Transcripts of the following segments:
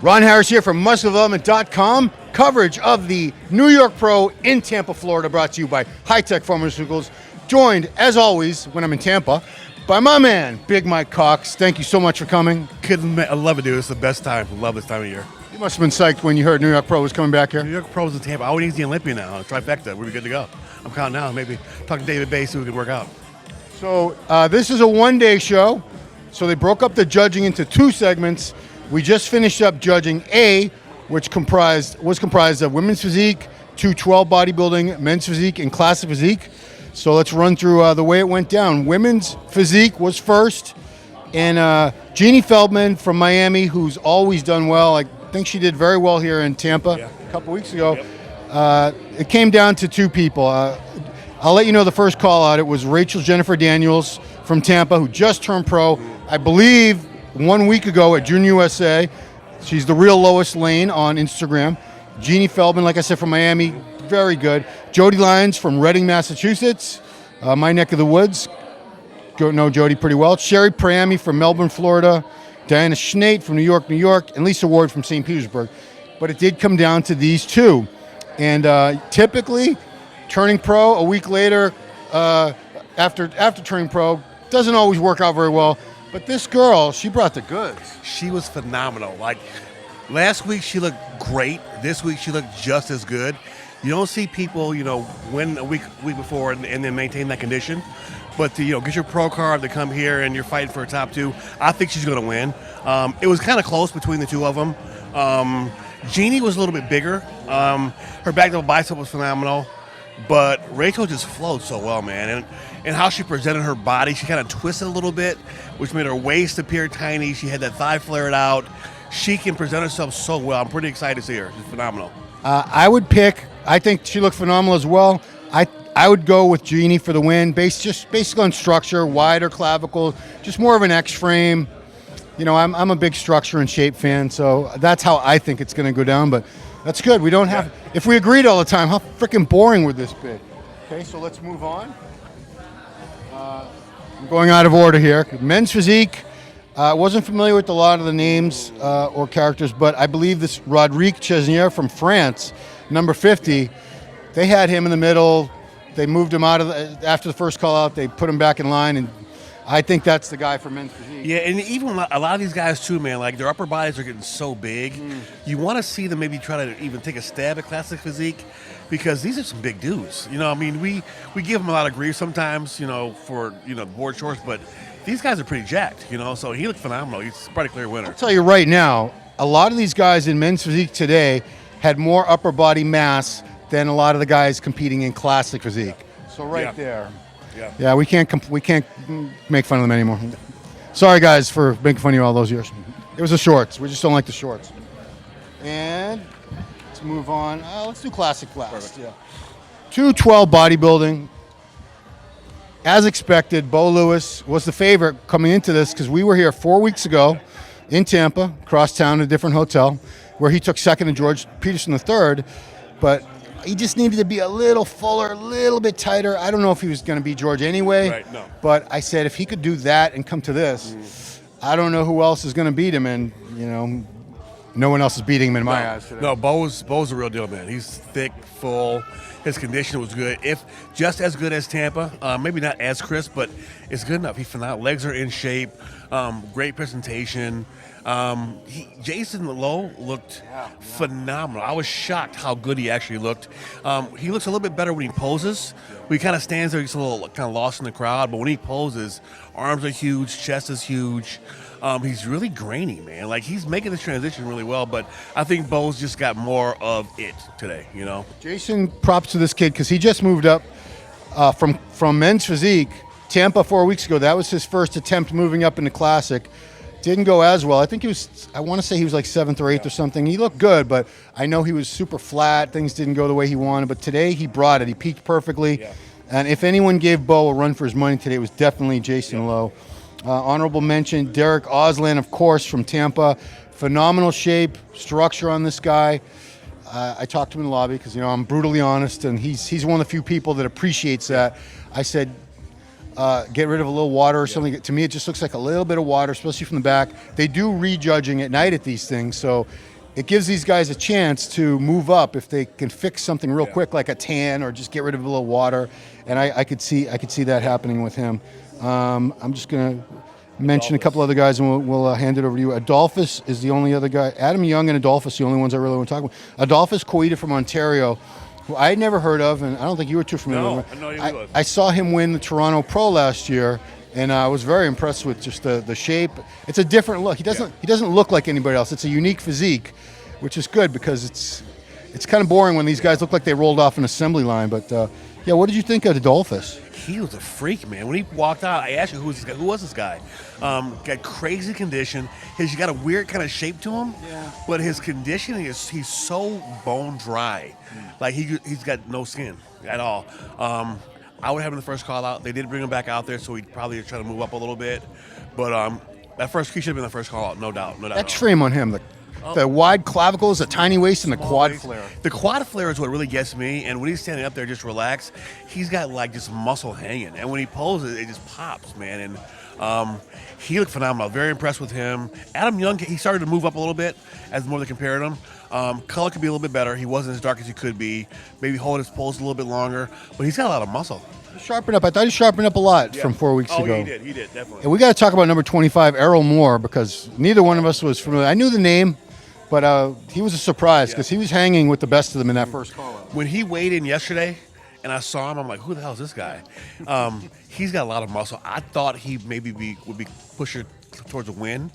Ron Harris here from MuscularDevelopment.com. Coverage of the New York Pro in Tampa, Florida, brought to you by High Tech Pharmaceuticals. Joined, as always, when I'm in Tampa, by my man, Big Mike Cox. Thank you so much for coming. I love it, dude. It's the best time. I love this time of year. You must have been psyched when you heard New York Pro was coming back here. New York Pro's in Tampa. All we need is the Olympia now. Trifecta. We'll be good to go. I'm counting now. Maybe talk to David Bay, see if we can work out. So this is a one-day show. So they broke up the judging into two segments. We just finished up judging A, which was comprised of women's physique, 212 bodybuilding, men's physique, and classic physique. So let's run through the way it went down. Women's physique was first, and Jeannie Feldman from Miami, who's always done well. I think she did very well here in Tampa a couple weeks ago. Yep. It came down to two people. I'll let you know the first call out. It was Rachel Jennifer Daniels from Tampa, who just turned pro, I believe, 1 week ago at Junior USA. She's the real Lois Lane on Instagram. Jeannie Feldman, like I said, from Miami, very good. Jody Lyons from Reading, Massachusetts, my neck of the woods. Know Jody pretty well. Sherry Priami from Melbourne, Florida. Diana Schnate from New York, and Lisa Ward from St. Petersburg. But it did come down to these two. And typically, turning pro a week later, after turning pro, doesn't always work out very well. But this girl, she brought the goods. She was phenomenal. Like, last week she looked great. This week she looked just as good. You don't see people, win a week before and then maintain that condition. But to, get your pro card to come here and you're fighting for a top two, I think she's going to win. It was kind of close between the two of them. Jeannie was a little bit bigger. Her back double bicep was phenomenal. But Rachel just flowed so well, man. And how she presented her body, she kind of twisted a little bit, which made her waist appear tiny. She had that thigh flared out. She can present herself so well. I'm pretty excited to see her. She's phenomenal. I think she looked phenomenal as well. I would go with Jeannie for the win, based on structure, wider clavicle, just more of an X frame. I'm a big structure and shape fan, so that's how I think it's going to go down. But that's good. We don't have. If we agreed all the time, how freaking boring would this be? Okay, so let's move on. I'm going out of order here. Men's physique. Wasn't familiar with a lot of the names or characters, but I believe this Rodrigue Chesnier from France, number 50. They had him in the middle. They moved him out after the first call out. They put him back in line, and I think that's the guy for men's physique. Yeah, and even a lot of these guys too, man, like their upper bodies are getting so big. You want to see them maybe try to even take a stab at classic physique because these are some big dudes. We give them a lot of grief sometimes, for, board shorts, but these guys are pretty jacked, so he looked phenomenal. He's probably a clear winner. I'll tell you right now, a lot of these guys in men's physique today had more upper body mass than a lot of the guys competing in classic physique. So there. Yeah, we can't make fun of them anymore. Sorry, guys, for making fun of you all those years. It was the shorts. We just don't like the shorts. And let's move on. Let's do classic last. Perfect. Yeah. 212 bodybuilding. As expected, Bo Lewis was the favorite coming into this because we were here 4 weeks ago in Tampa, across town at a different hotel, where he took second to George Peterson III. But he just needed to be a little fuller, a little bit tighter. I don't know if he was going to beat George anyway. Right, no. But I said if he could do that and come to this, I don't know who else is going to beat him. And, no one else is beating him in my eyes today. No, Bo's the real deal, man. He's thick, full. His condition was good. If just as good as Tampa, maybe not as crisp, but it's good enough. He's phenomenal. Legs are in shape. Great presentation. Jason Lowe looked phenomenal. I was shocked how good he actually looked. He looks a little bit better when he poses. When he kind of stands there, he's a little kind of lost in the crowd. But when he poses, arms are huge, chest is huge. He's really grainy, man. Like, he's making this transition really well. But I think Bo's just got more of it today, Jason, props to this kid because he just moved up from men's physique. Tampa 4 weeks ago, that was his first attempt moving up into classic. Didn't go as well. I want to say he was like 7th or 8th or something. He looked good, but I know he was super flat. Things didn't go the way he wanted. But today he brought it. He peaked perfectly. Yeah. And if anyone gave Bo a run for his money today, it was definitely Jason Lowe. Honorable mention, Derek Osland, of course, from Tampa. Phenomenal shape, structure on this guy. I talked to him in the lobby because, I'm brutally honest, and he's one of the few people that appreciates that. I said, get rid of a little water or something. To me, it just looks like a little bit of water, especially from the back. They do rejudging at night at these things, so it gives these guys a chance to move up if they can fix something real quick, like a tan, or just get rid of a little water. And I could see that happening with him. I'm just gonna mention a couple other guys, and we'll hand it over to you. Adolphus is the only other guy. Adam Young and Adolphus, the only ones I really want to talk about. Adolphus Coita from Ontario, who I had never heard of, and I don't think you were too familiar with. No, I saw him win the Toronto Pro last year, and I was very impressed with just the shape. It's a different look. He doesn't look like anybody else. It's a unique physique, which is good because it's kind of boring when these guys look like they rolled off an assembly line. But yeah, what did you think of Adolphus? He was a freak, man. When he walked out, I asked you, who was this guy? Got crazy condition. He's got a weird kind of shape to him, but his conditioning he's so bone dry. Like he's got no skin at all. I would have him the first call out. They did bring him back out there, so he'd probably try to move up a little bit. But he should have been the first call out, no doubt. X-frame on him, the wide clavicles, the tiny waist, and the quad flare. The quad flare is what really gets me. And when he's standing up there just relaxed, he's got like just muscle hanging. And when he poses, it just pops, man. And he looked phenomenal. Very impressed with him. Adam Young, he started to move up a little bit as the more they compared him. Color could be a little bit better. He wasn't as dark as he could be. Maybe hold his pose a little bit longer. But he's got a lot of muscle. Sharpened up. I thought he sharpened up a lot from 4 weeks ago. He did, definitely. And we got to talk about number 25, Errol Moore, because neither one of us was familiar. I knew the name, but he was a surprise because he was hanging with the best of them in that first call out. When he weighed in yesterday and I saw him, I'm like, who the hell is this guy? He's got a lot of muscle. I thought he maybe would be pusher towards a win.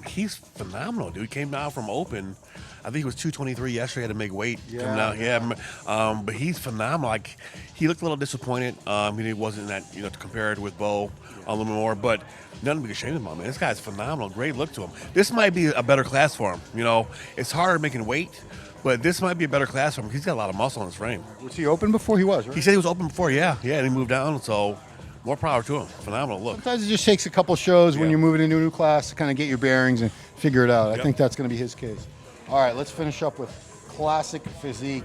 He's phenomenal, dude. He came down from open. I think he was 223 yesterday. Had to make weight coming out. But he's phenomenal. Like, he looked a little disappointed. He wasn't that, to compare it with Bo a little more. But nothing to be ashamed of him, man. This guy's phenomenal. Great look to him. This might be a better class for him. It's harder making weight, but this might be a better class for him. He's got a lot of muscle in his frame. Was he open before? He was, right? He said he was open before, yeah. And he moved down, so more power to him. Phenomenal look. Sometimes it just takes a couple shows when you're moving into a new class to kind of get your bearings and figure it out. I think that's going to be his case. All right, let's finish up with classic physique.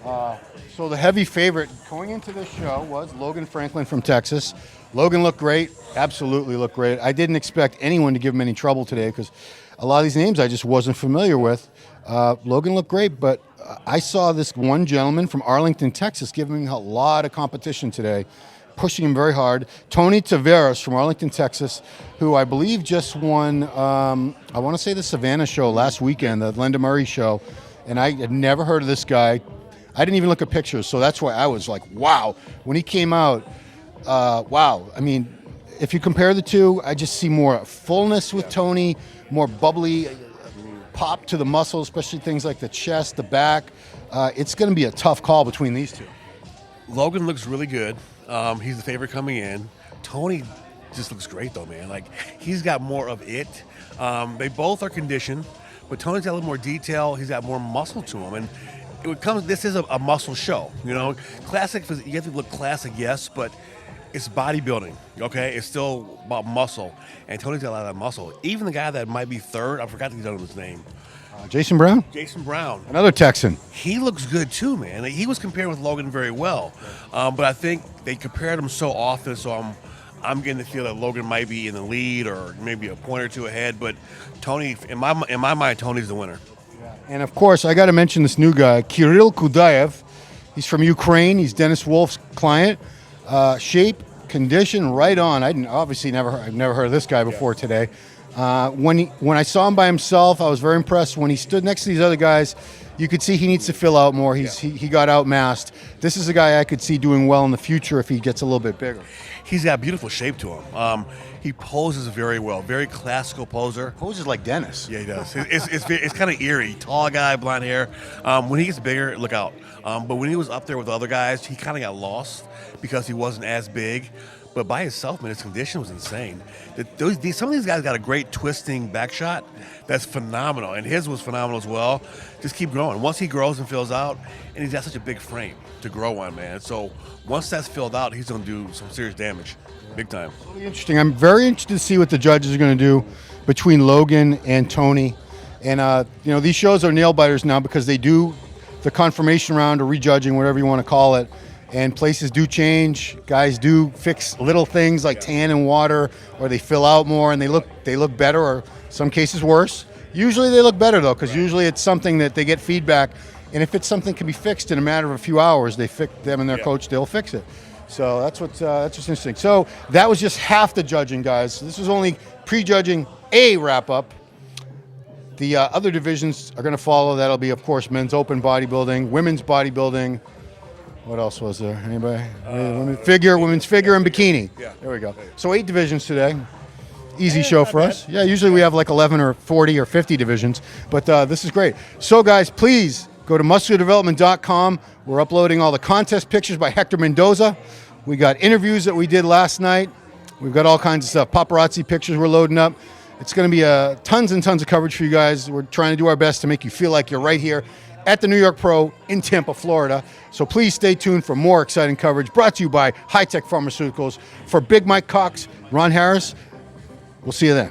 So the heavy favorite going into this show was Logan Franklin from Texas. Logan looked great, absolutely looked great. I didn't expect anyone to give him any trouble today because a lot of these names I just wasn't familiar with. Logan looked great, but I saw this one gentleman from Arlington, Texas, giving him a lot of competition today, pushing him very hard. Tony Taveras from Arlington, Texas, who I believe just won, I want to say the Savannah show last weekend, the Linda Murray show, and I had never heard of this guy. I didn't even look at pictures, so that's why I was like, wow. When he came out, wow. I mean, if you compare the two, I just see more fullness with Tony, more bubbly pop to the muscles, especially things like the chest, the back. It's going to be a tough call between these two. Logan looks really good. He's the favorite coming in. Tony just looks great, though, man. Like, he's got more of it. They both are conditioned, but Tony's got a little more detail. He's got more muscle to him. And this is a muscle show, Classic, you have to look classic, yes, but it's bodybuilding, okay? It's still about muscle. And Tony's got a lot of muscle. Even the guy that might be third, I forgot his name. Jason Brown? Jason Brown. Another Texan. He looks good too, man. He was compared with Logan very well. But I think they compared him so often, so I'm getting the feel that Logan might be in the lead or maybe a point or two ahead. But Tony, in my mind, Tony's the winner. And of course, I got to mention this new guy, Kirill Kudayev. He's from Ukraine. He's Dennis Wolf's client. Shape, condition, right on. I've never heard of this guy before today. When I saw him by himself, I was very impressed. When he stood next to these other guys, you could see he needs to fill out more. He got outmassed. This is a guy I could see doing well in the future if he gets a little bit bigger. He's got beautiful shape to him. He poses very well. Very classical poser. Poses like Dennis. Yeah, he does. It's kind of eerie. Tall guy, blonde hair. When he gets bigger, look out. But when he was up there with the other guys, he kind of got lost because he wasn't as big. But by himself, man, his condition was insane. Some of these guys got a great twisting back shot that's phenomenal, and his was phenomenal as well. Just keep growing. Once he grows and fills out, and he's got such a big frame to grow on, man. So once that's filled out, he's going to do some serious damage, big time. Really interesting. I'm very interested to see what the judges are going to do between Logan and Tony. And, these shows are nail-biters now because they do the confirmation round or rejudging, whatever you want to call it. And places do change. Guys do fix little things like tan and water, or they fill out more and they look better, or some cases worse. Usually they look better though, because usually it's something that they get feedback, and if it's something can be fixed in a matter of a few hours, them and their coach, they'll fix it. So that's what's interesting. So that was just half the judging, guys. This was only prejudging A wrap up. The other divisions are going to follow. That'll be, of course, men's open bodybuilding, women's bodybuilding. What else was there? Anybody? Women's figure, and bikini. Yeah. There we go. So 8 divisions today. Easy show for us. Yeah, usually we have like 11 or 40 or 50 divisions, but this is great. So guys, please go to musculardevelopment.com. We're uploading all the contest pictures by Hector Mendoza. We got interviews that we did last night. We've got all kinds of stuff. Paparazzi pictures we're loading up. It's going to be tons and tons of coverage for you guys. We're trying to do our best to make you feel like you're right here at the New York Pro in Tampa, Florida. So please stay tuned for more exciting coverage brought to you by High Tech Pharmaceuticals. For Big Mike Cox, Ron Harris, we'll see you then.